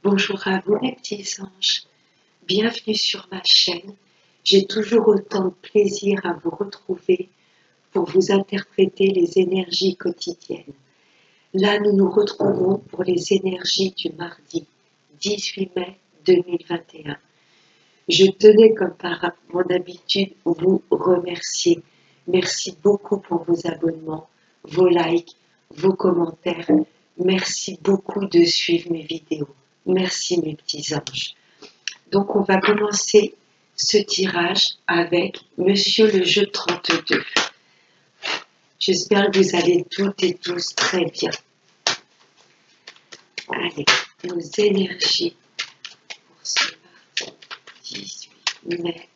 Bonjour à vous mes petits anges, bienvenue sur ma chaîne. J'ai toujours autant de plaisir à vous retrouver pour vous interpréter les énergies quotidiennes. Là, nous nous retrouvons pour les énergies du mardi 18 mai 2021. Je tenais, comme par mon habitude, vous remercier. Merci beaucoup pour vos abonnements, vos likes, vos commentaires. Merci beaucoup de suivre mes vidéos. Merci mes petits anges. Donc on va commencer ce tirage avec Monsieur le jeu 32. J'espère que vous allez toutes et tous très bien. Allez, nos énergies pour ce mardi 18 mai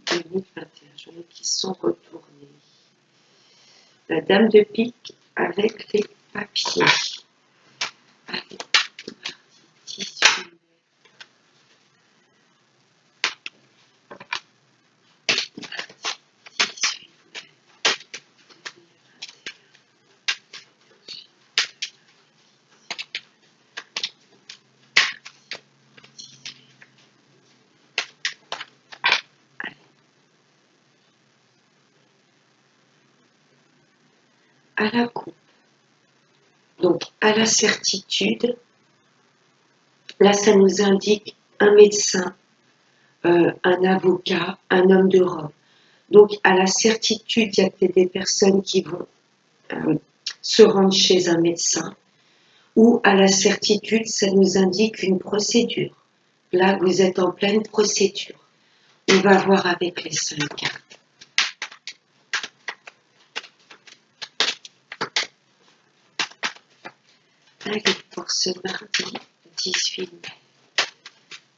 2021. J'en ai qui sont retournés. La dame de pique avec les papiers. Allez, mardi 18 mai. À la coupe, donc à la certitude, là ça nous indique un médecin, un avocat, un homme de robe. Donc à la certitude, il y a peut-être des personnes qui vont se rendre chez un médecin, ou à la certitude, ça nous indique une procédure. Là, vous êtes en pleine procédure. On va voir avec les 5 cartes. Allez, pour ce mardi 18 mai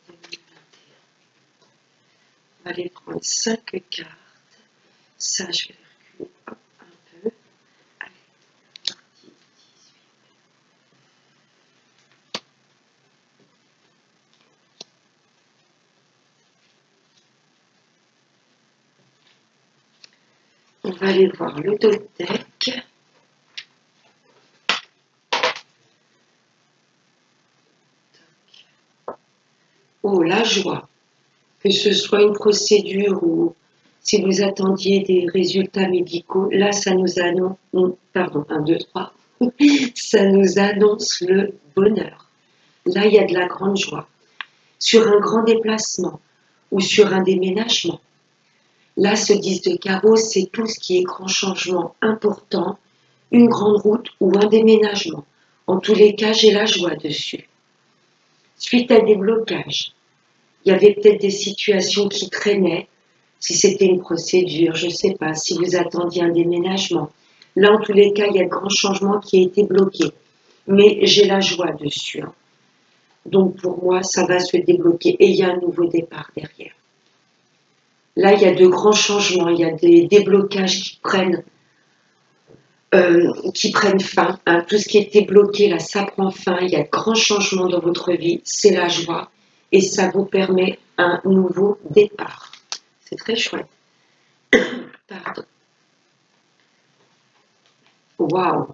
2021, on va aller prendre 5 cartes. Ça, je vais reculer un peu. Allez, mardi 18 mai. On va aller voir le dos deck. Oh, la joie. Que ce soit une procédure ou si vous attendiez des résultats médicaux, là, ça nous annonce, pardon, 1, 2, 3, ça nous annonce le bonheur. Là, il y a de la grande joie. Sur un grand déplacement ou sur un déménagement. Là, ce 10 de carreau, c'est tout ce qui est grand changement important, une grande route ou un déménagement. En tous les cas, j'ai la joie dessus. Suite à des blocages, il y avait peut-être des situations qui traînaient, si c'était une procédure, je ne sais pas, si vous attendiez un déménagement. Là, en tous les cas, il y a de grands changements qui ont été bloqués. Mais j'ai la joie dessus. Hein. Donc, pour moi, ça va se débloquer. Et il y a un nouveau départ derrière. Là, il y a de grands changements. Il y a des déblocages qui prennent fin. Hein. Tout ce qui était bloqué, là, ça prend fin. Il y a de grands changements dans votre vie. C'est la joie. Et ça vous permet un nouveau départ. C'est très chouette. Pardon. Waouh.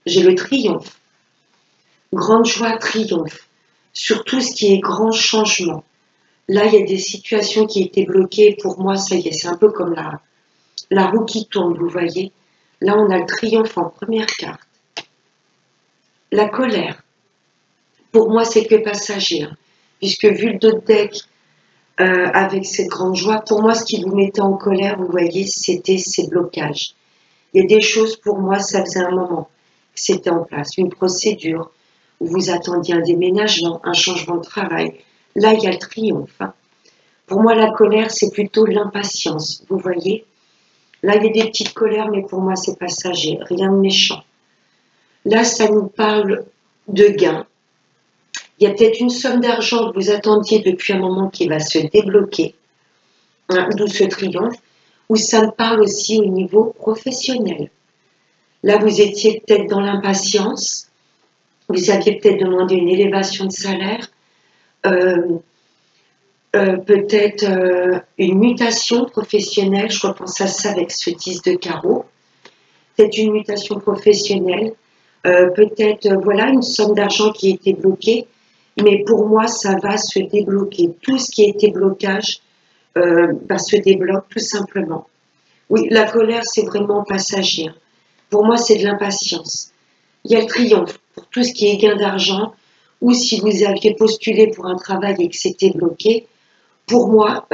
J'ai le triomphe. Grande joie, triomphe. Sur tout ce qui est grand changement. Là, il y a des situations qui étaient bloquées. Pour moi, ça y est, c'est un peu comme la roue qui tourne, vous voyez. Là, on a le triomphe en première carte. La colère. Pour moi, c'est que passager. Hein, puisque vu le dos de deck, avec cette grande joie, pour moi, ce qui vous mettait en colère, vous voyez, c'était ces blocages. Il y a des choses, pour moi, ça faisait un moment que c'était en place. Une procédure où vous attendiez un déménagement, un changement de travail. Là, il y a le triomphe. Hein. Pour moi, la colère, c'est plutôt l'impatience. Vous voyez? Là, il y a des petites colères, mais pour moi, c'est passager. Rien de méchant. Là, ça nous parle de gain. Il y a peut-être une somme d'argent que vous attendiez depuis un moment qui va se débloquer. Hein, d'où ce triomphe. Ou ça me parle aussi au niveau professionnel. Là, vous étiez peut-être dans l'impatience. Vous aviez peut-être demandé une élévation de salaire. Peut-être une mutation professionnelle, je repense à ça avec ce 10 de carreau, peut-être une mutation professionnelle, peut-être voilà une somme d'argent qui était bloquée, mais pour moi, ça va se débloquer. Tout ce qui était blocage se débloque tout simplement. Oui, la colère, c'est vraiment passager. Pour moi, c'est de l'impatience. Il y a le triomphe pour tout ce qui est gain d'argent, ou si vous aviez postulé pour un travail et que c'était bloqué, pour moi,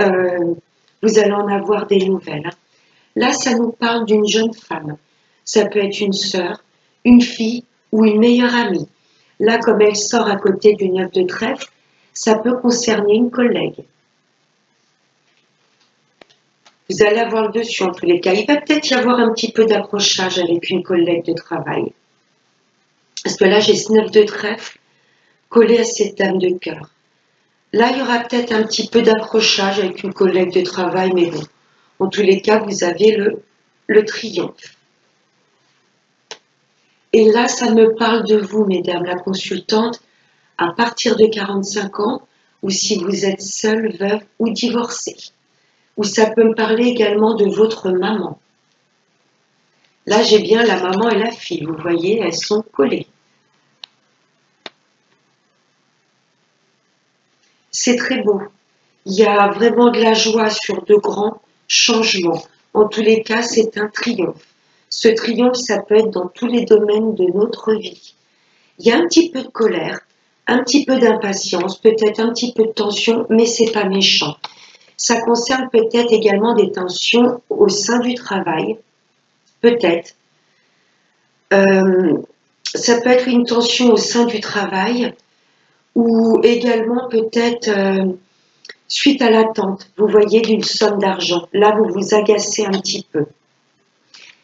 vous allez en avoir des nouvelles. Là, ça nous parle d'une jeune femme. Ça peut être une sœur, une fille ou une meilleure amie. Là, comme elle sort à côté du 9 de trèfle, ça peut concerner une collègue. Vous allez avoir le dessus en tous les cas. Il va peut-être y avoir un petit peu d'accrochage avec une collègue de travail. Parce que là, j'ai ce 9 de trèfle collé à cette dame de cœur. Là, il y aura peut-être un petit peu d'accrochage avec une collègue de travail, mais bon, en tous les cas, vous avez le triomphe. Et là, ça me parle de vous, mesdames, la consultante, à partir de 45 ans, ou si vous êtes seule, veuve ou divorcée. Ou ça peut me parler également de votre maman. Là, j'ai bien la maman et la fille, vous voyez, elles sont collées. C'est très beau. Il y a vraiment de la joie sur de grands changements. En tous les cas, c'est un triomphe. Ce triomphe, ça peut être dans tous les domaines de notre vie. Il y a un petit peu de colère, un petit peu d'impatience, peut-être un petit peu de tension, mais c'est pas méchant. Ça concerne peut-être également des tensions au sein du travail, peut-être. Ça peut être une tension au sein du travail ou également peut-être suite à l'attente, vous voyez, d'une somme d'argent. Là, vous vous agacez un petit peu.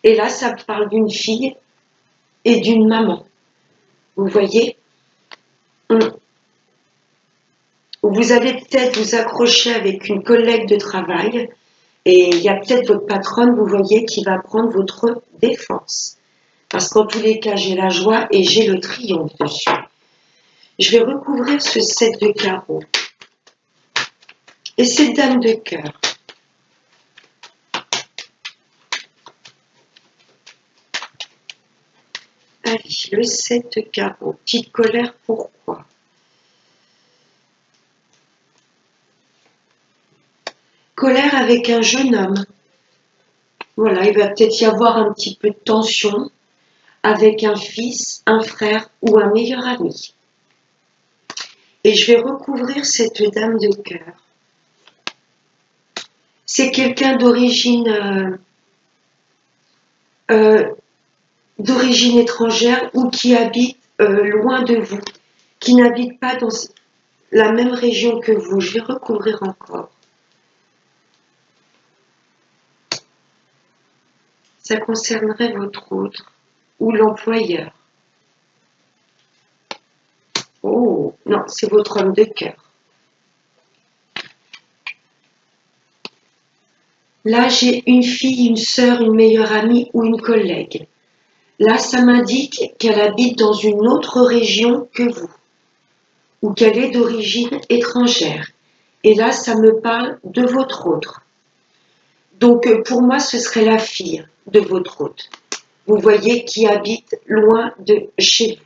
Et là, ça parle d'une fille et d'une maman. Vous voyez, vous allez peut-être vous accrocher avec une collègue de travail et il y a peut-être votre patronne, vous voyez, qui va prendre votre défense. Parce qu'en tous les cas, j'ai la joie et j'ai le triomphe dessus. Je vais recouvrir ce 7 de carreaux. Et cette dame de cœur. Allez, le 7 de carreaux. Petite colère, pourquoi? Colère avec un jeune homme. Voilà, il va peut-être y avoir un petit peu de tension avec un fils, un frère ou un meilleur ami. Et je vais recouvrir cette dame de cœur. C'est quelqu'un d'origine étrangère ou qui habite loin de vous, qui n'habite pas dans la même région que vous. Je vais recouvrir encore. Ça concernerait votre autre ou l'employeur. Oh, non, c'est votre homme de cœur. Là, j'ai une fille, une sœur, une meilleure amie ou une collègue. Là, ça m'indique qu'elle habite dans une autre région que vous ou qu'elle est d'origine étrangère. Et là, ça me parle de votre autre. Donc, pour moi, ce serait la fille de votre hôte. Vous voyez, qui habite loin de chez vous.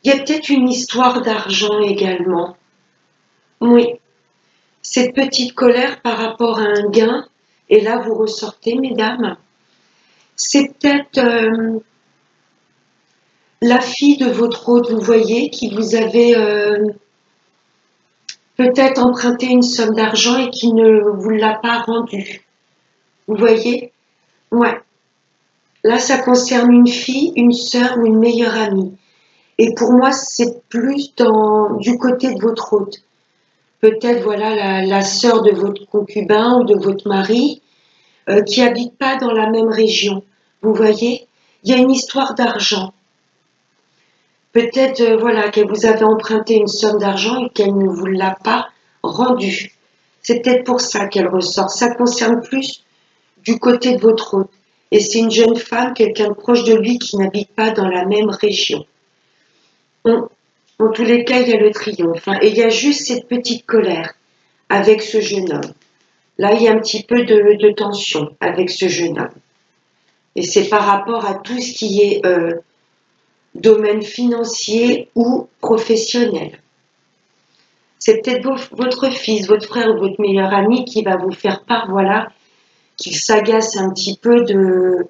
Il y a peut-être une histoire d'argent également. Oui, cette petite colère par rapport à un gain, et là vous ressortez, mesdames, c'est peut-être la fille de votre hôte, vous voyez, qui vous avait peut-être emprunté une somme d'argent et qui ne vous l'a pas rendue. Vous voyez? Ouais. Là, ça concerne une fille, une sœur ou une meilleure amie. Et pour moi, c'est plus du côté de votre hôte. Peut-être, voilà, la sœur de votre concubin ou de votre mari qui habite pas dans la même région. Vous voyez, il y a une histoire d'argent. Peut-être, voilà, qu'elle vous avait emprunté une somme d'argent et qu'elle ne vous l'a pas rendue. C'est peut-être pour ça qu'elle ressort. Ça concerne plus du côté de votre hôte. Et c'est une jeune femme, quelqu'un de proche de lui qui n'habite pas dans la même région. En tous les cas, il y a le triomphe. Et il y a juste cette petite colère avec ce jeune homme. Là, il y a un petit peu de tension avec ce jeune homme. Et c'est par rapport à tout ce qui est domaine financier ou professionnel. C'est peut-être votre fils, votre frère ou votre meilleur ami qui va vous faire part, voilà, qu'il s'agace un petit peu de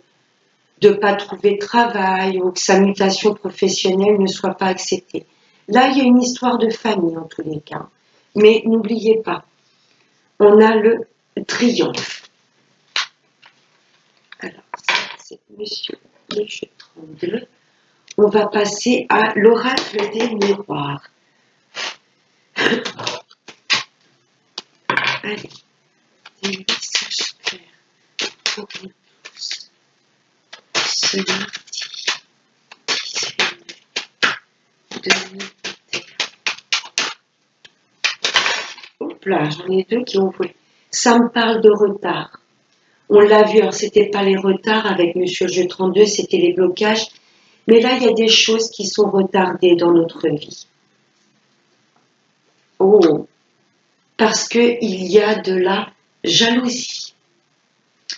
ne pas trouver de travail ou que sa mutation professionnelle ne soit pas acceptée. Là, il y a une histoire de famille en tous les cas. Mais n'oubliez pas, on a le triomphe. Alors, ça, c'est Monsieur le jeu 32. On va passer à l'oracle des miroirs. Allez, des messages clairs pour nous tous. Ce mardi 18 mai 2021. Hop là, j'en ai deux qui ont volé. Ça me parle de retard. On l'a vu, alors c'était pas les retards avec Monsieur le jeu 32, c'était les blocages. Mais là, il y a des choses qui sont retardées dans notre vie. Oh, parce qu'il y a de la jalousie.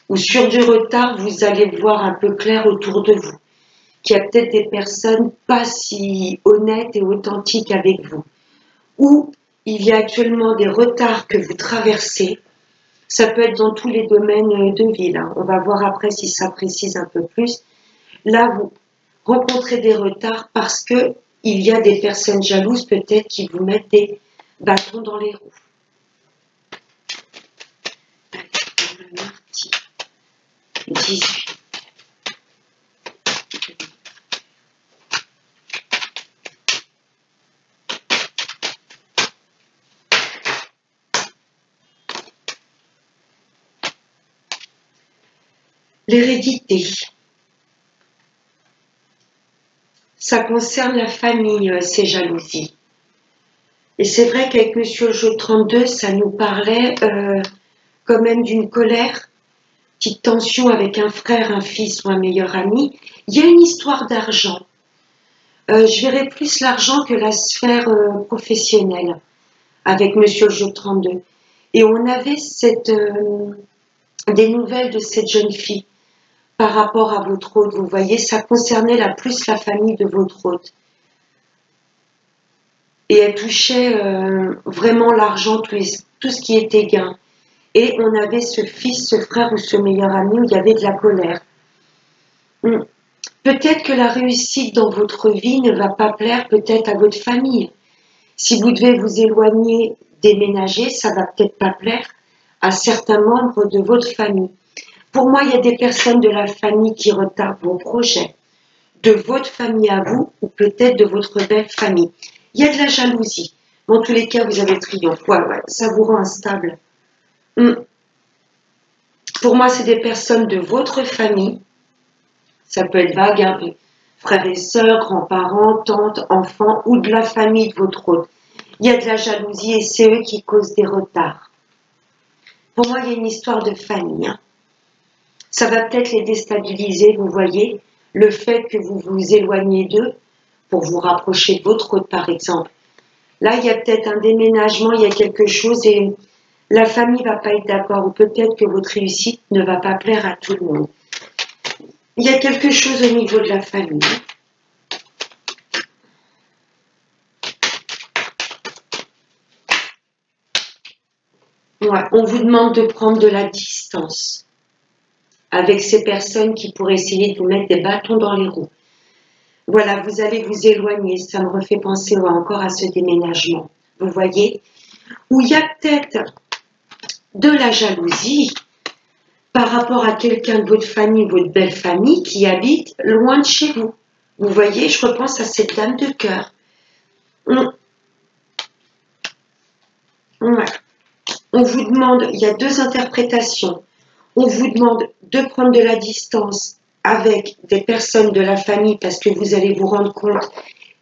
Ou sur du retard, vous allez voir un peu clair autour de vous. Qu'il y a peut-être des personnes pas si honnêtes et authentiques avec vous. Ou il y a actuellement des retards que vous traversez. Ça peut être dans tous les domaines de vie. Là. On va voir après si ça précise un peu plus. Là, vous rencontrez des retards parce que il y a des personnes jalouses peut-être qui vous mettent des bâtons dans les roues. Allez, le mardi 18. L'hérédité. Ça concerne la famille, ces jalousies. Et c'est vrai qu'avec Monsieur le jeu 32, ça nous parlait quand même d'une colère, petite tension avec un frère, un fils ou un meilleur ami. Il y a une histoire d'argent. Je verrais plus l'argent que la sphère professionnelle avec Monsieur le jeu 32. Et on avait des nouvelles de cette jeune fille par rapport à votre hôte. Vous voyez, ça concernait plus la famille de votre hôte. Et elle touchait vraiment l'argent, tout ce qui était gain. Et on avait ce fils, ce frère ou ce meilleur ami où il y avait de la colère. Peut-être que la réussite dans votre vie ne va pas plaire peut-être à votre famille. Si vous devez vous éloigner, déménager, ça va peut-être pas plaire à certains membres de votre famille. Pour moi, il y a des personnes de la famille qui retardent vos projets, de votre famille à vous ou peut-être de votre belle famille. Il y a de la jalousie. Dans tous les cas, vous avez le triomphe. Ouais, ça vous rend instable. Pour moi, c'est des personnes de votre famille. Ça peut être vague, hein, frères et sœurs, grands-parents, tantes, enfants ou de la famille de votre hôte. Il y a de la jalousie et c'est eux qui causent des retards. Pour moi, il y a une histoire de famille. Hein. Ça va peut-être les déstabiliser, vous voyez, le fait que vous vous éloignez d'eux pour vous rapprocher de votre hôte, par exemple. Là, il y a peut-être un déménagement, il y a quelque chose et la famille ne va pas être d'accord ou peut-être que votre réussite ne va pas plaire à tout le monde. Il y a quelque chose au niveau de la famille. Ouais, on vous demande de prendre de la distance avec ces personnes qui pourraient essayer de vous mettre des bâtons dans les roues. Voilà, vous allez vous éloigner. Ça me refait penser encore à ce déménagement. Vous voyez, où il y a peut-être de la jalousie par rapport à quelqu'un de votre famille, votre belle famille, qui habite loin de chez vous. Vous voyez, je repense à cette dame de cœur. Ouais. On vous demande, il y a deux interprétations. On vous demande de prendre de la distance avec des personnes de la famille parce que vous allez vous rendre compte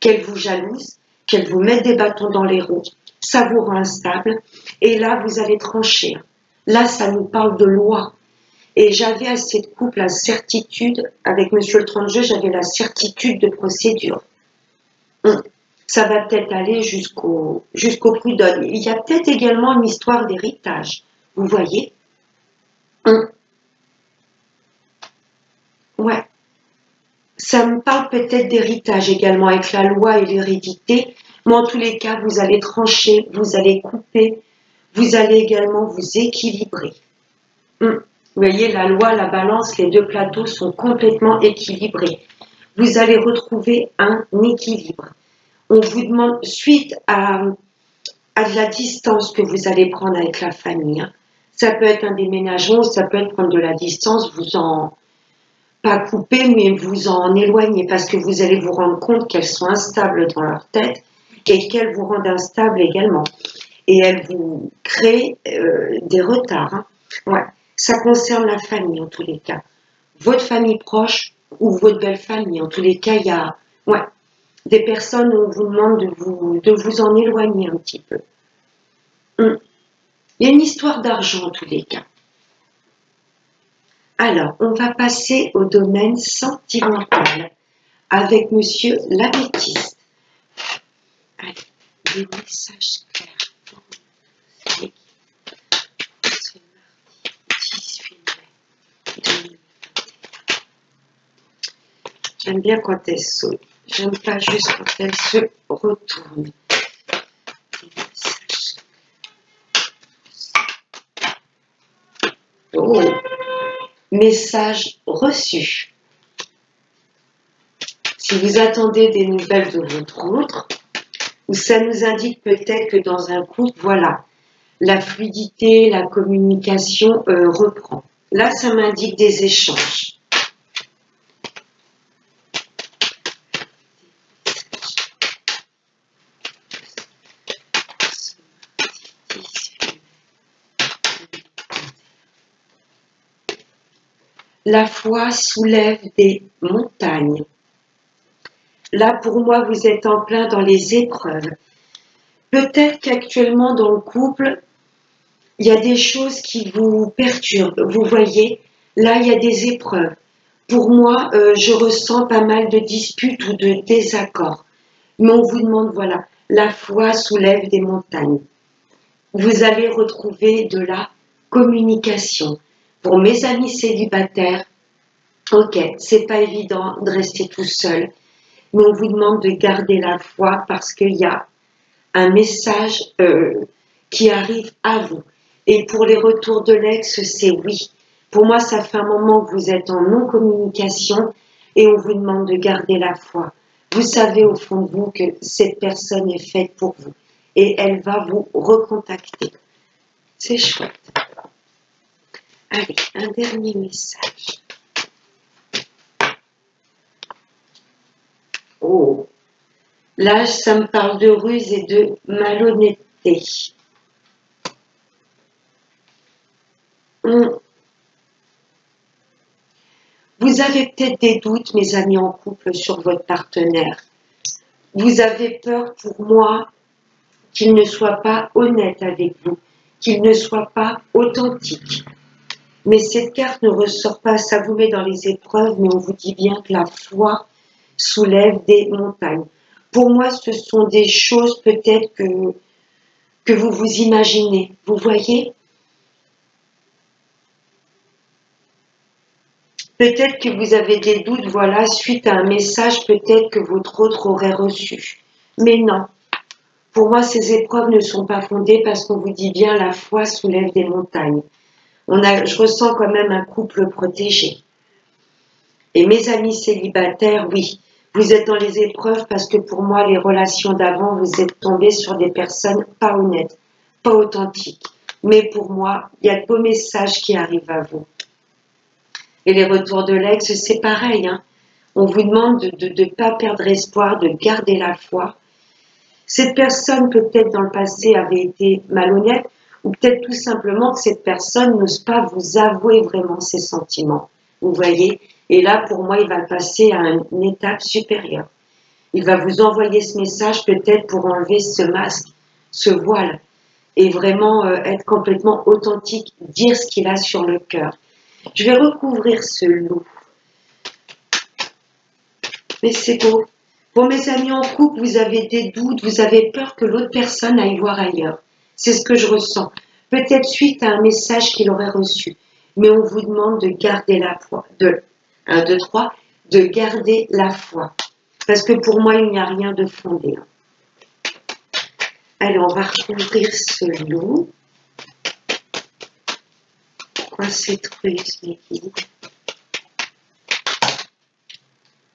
qu'elles vous jalousent, qu'elles vous mettent des bâtons dans les roues. Ça vous rend instable. Et là, vous allez trancher. Là, ça nous parle de loi. Et j'avais à cette couple la certitude, avec Monsieur le 32, j'avais la certitude de procédure. Ça va peut-être aller jusqu'au prud'homme. Il y a peut-être également une histoire d'héritage. Vous voyez? Ça me parle peut-être d'héritage également avec la loi et l'hérédité, mais en tous les cas, vous allez trancher, vous allez couper, vous allez également vous équilibrer. Vous voyez, la loi, la balance, les deux plateaux sont complètement équilibrés. Vous allez retrouver un équilibre. On vous demande, suite à de la distance que vous allez prendre avec la famille, hein. Ça peut être un déménagement, ça peut être prendre de la distance, vous en, pas couper, mais vous en éloigner, parce que vous allez vous rendre compte qu'elles sont instables dans leur tête et qu'elles vous rendent instables également. Et elles vous créent des retards, hein. Ouais. Ça concerne la famille en tous les cas. Votre famille proche ou votre belle famille. En tous les cas, il y a des personnes où on vous demande de vous en éloigner un petit peu. Il y a une histoire d'argent en tous les cas. Alors, on va passer au domaine sentimental avec Monsieur l'Améthyste. Allez, des messages clairs. Ce mardi 18 mai 2021. J'aime bien quand elle saute. J'aime pas juste quand elle se retourne. Des messages. Oh, message reçu. Si vous attendez des nouvelles de votre autre, ou ça nous indique peut-être que dans un couple, voilà, la fluidité, la communication reprend. Là, ça m'indique des échanges. La foi soulève des montagnes. Là, pour moi, vous êtes en plein dans les épreuves. Peut-être qu'actuellement, dans le couple, il y a des choses qui vous perturbent. Vous voyez, là, il y a des épreuves. Pour moi, je ressens pas mal de disputes ou de désaccords. Mais on vous demande, voilà, la foi soulève des montagnes. Vous allez retrouver de la communication. Pour mes amis célibataires, ok, c'est pas évident de rester tout seul, mais on vous demande de garder la foi parce qu'il y a un message qui arrive à vous. Et pour les retours de l'ex, c'est oui. Pour moi, ça fait un moment que vous êtes en non-communication et on vous demande de garder la foi. Vous savez au fond de vous que cette personne est faite pour vous et elle va vous recontacter. C'est chouette. Allez, un dernier message. Oh, là, ça me parle de ruse et de malhonnêteté. Vous avez peut-être des doutes, mes amis en couple, sur votre partenaire. Vous avez peur, pour moi, qu'il ne soit pas honnête avec vous, qu'il ne soit pas authentique. Mais cette carte ne ressort pas, ça vous met dans les épreuves, mais on vous dit bien que la foi soulève des montagnes. Pour moi, ce sont des choses peut-être que vous vous imaginez. Vous voyez? Peut-être que vous avez des doutes, voilà, suite à un message peut-être que votre autre aurait reçu. Mais non. Pour moi, ces épreuves ne sont pas fondées parce qu'on vous dit bien la foi soulève des montagnes. Je ressens quand même un couple protégé. Et mes amis célibataires, oui, vous êtes dans les épreuves parce que pour moi, les relations d'avant, vous êtes tombés sur des personnes pas honnêtes, pas authentiques. Mais pour moi, il y a de beaux messages qui arrivent à vous. Et les retours de l'ex, c'est pareil, hein. On vous demande de ne pas perdre espoir, de garder la foi. Cette personne, peut-être dans le passé, avait été malhonnête, ou peut-être tout simplement que cette personne n'ose pas vous avouer vraiment ses sentiments. Vous voyez? Et là, pour moi, il va passer à une étape supérieure. Il va vous envoyer ce message peut-être pour enlever ce masque, ce voile, et vraiment être complètement authentique, dire ce qu'il a sur le cœur. Je vais recouvrir ce loup. Mais c'est beau. Pour mes amis en couple, vous avez des doutes, vous avez peur que l'autre personne aille voir ailleurs. C'est ce que je ressens. Peut-être suite à un message qu'il aurait reçu. Mais on vous demande de garder la foi. 1, 2, 3. de garder la foi. Parce que pour moi, il n'y a rien de fondé. Allez, on va recouvrir ce loup. Pourquoi c'est triste, mes guides?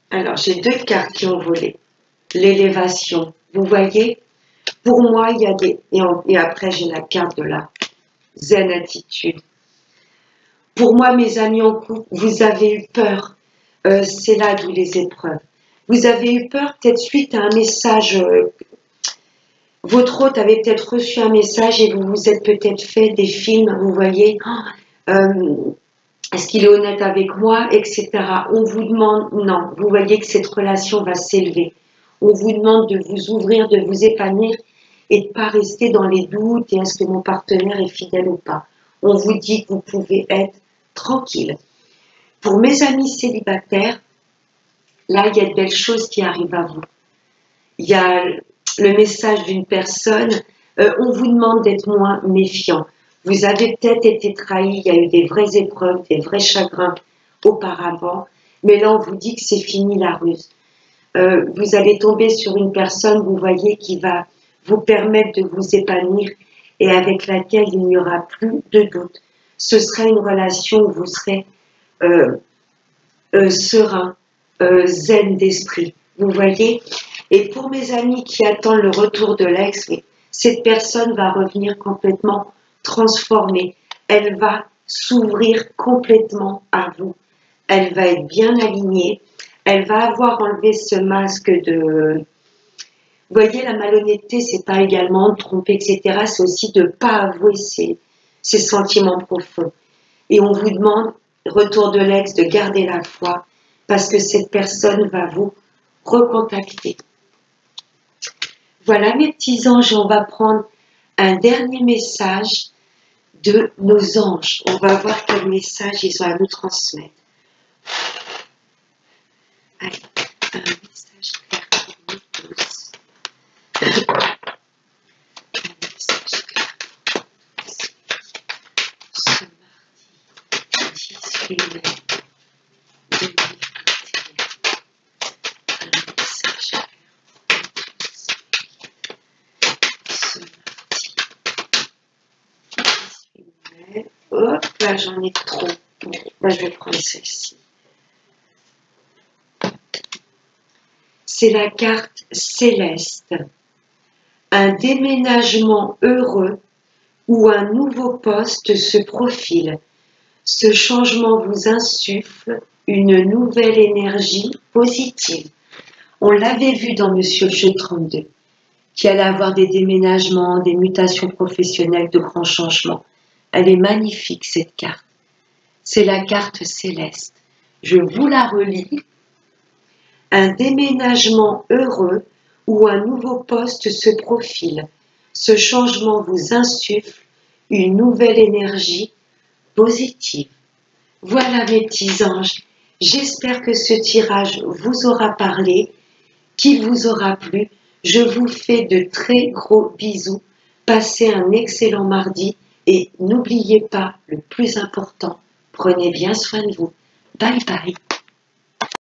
Alors, j'ai deux cartes qui ont volé. L'élévation. Vous voyez? Pour moi, il y a des... Et après, j'ai la carte de la zen attitude. Pour moi, mes amis en couple, vous avez eu peur. C'est là d'où les épreuves. Vous avez eu peur peut-être suite à un message. Votre hôte avait peut-être reçu un message et vous vous êtes peut-être fait des films, vous voyez. Est-ce qu'il est honnête avec moi, etc. On vous demande, non, vous voyez que cette relation va s'élever. On vous demande de vous ouvrir, de vous épanouir et de ne pas rester dans les doutes et est-ce que mon partenaire est fidèle ou pas. On vous dit que vous pouvez être tranquille. Pour mes amis célibataires, là, il y a de belles choses qui arrivent à vous. Il y a le message d'une personne, on vous demande d'être moins méfiant. Vous avez peut-être été trahi, il y a eu des vraies épreuves, des vrais chagrins auparavant, mais là, on vous dit que c'est fini la ruse. Vous allez tomber sur une personne, vous voyez, qui va vous permettre de vous épanouir et avec laquelle il n'y aura plus de doute. Ce sera une relation où vous serez serein, zen d'esprit. Vous voyez? Et pour mes amis qui attendent le retour de l'ex, cette personne va revenir complètement transformée. Elle va s'ouvrir complètement à vous. Elle va être bien alignée. Elle va avoir enlevé ce masque de... Vous voyez, la malhonnêteté, c'est pas également de tromper, etc. C'est aussi de ne pas avouer ses sentiments profonds. Et on vous demande, retour de l'ex, de garder la foi, parce que cette personne va vous recontacter. Voilà mes petits anges, on va prendre un dernier message de nos anges. On va voir quel message ils ont à nous transmettre. Allez, un message clair pour nous tous. Un message clair pour nous tous. Ce mardi 18 mai 2021. Un message clair pour nous tous. Ce mardi 18 mai. Hop, là j'en ai trop. Bon, là je vais prendre celle-ci. C'est la carte céleste. Un déménagement heureux ou un nouveau poste se profile. Ce changement vous insuffle une nouvelle énergie positive. On l'avait vu dans Monsieur le Jeu 32, qui allait avoir des déménagements, des mutations professionnelles, de grands changements. Elle est magnifique cette carte. C'est la carte céleste. Je vous la relis. Un déménagement heureux ou un nouveau poste se profile. Ce changement vous insuffle une nouvelle énergie positive. Voilà mes petits anges. J'espère que ce tirage vous aura parlé, qu'il vous aura plu. Je vous fais de très gros bisous. Passez un excellent mardi et n'oubliez pas le plus important, prenez bien soin de vous. Bye bye.